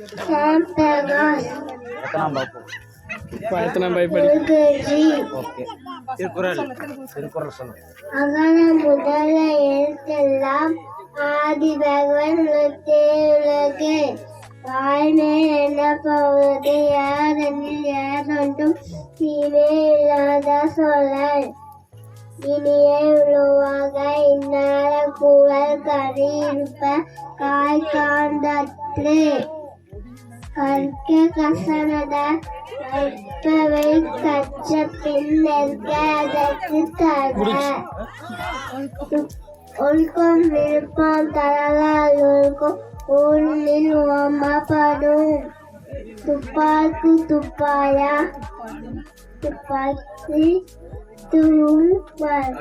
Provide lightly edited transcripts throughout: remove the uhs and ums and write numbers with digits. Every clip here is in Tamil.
எத்தனாம் வகுப்பு? எத்தனாம் பயப்படி? ஓகே. திருக்குறள் திருக்குறள் சொல்லு. அகர முதல எழுத்தெல்லாம் ஆதி பகவன் உலகு வாய்மை எனப்படுவது யாரெனில் யாரொன்றும் தீமே இல்லாத சொல்லல். இனிய உருவாக இன்னார கூழல் கறி இருப்ப காய் காண்டற்று கற்க கசனத கற்பவை கற்ற பின் நிற்க அதற்கு தர. ஒழுக்கம் விருப்பம் தரலால் ஒழுக்கம் ஊழில் ஓமப்படும். துப்பாக்கு துப்பாயா துப்பாக்கி தூம்பல்.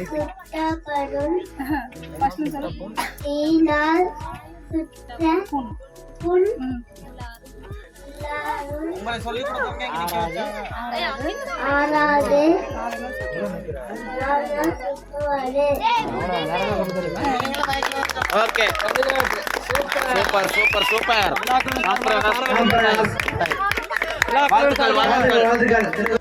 சுட்டப்படும் தீனால் சுட்ட புண் ஆறாது ஓகே. Super super super. வாழ்த்துக்கள் வாழ்த்துக்கள்.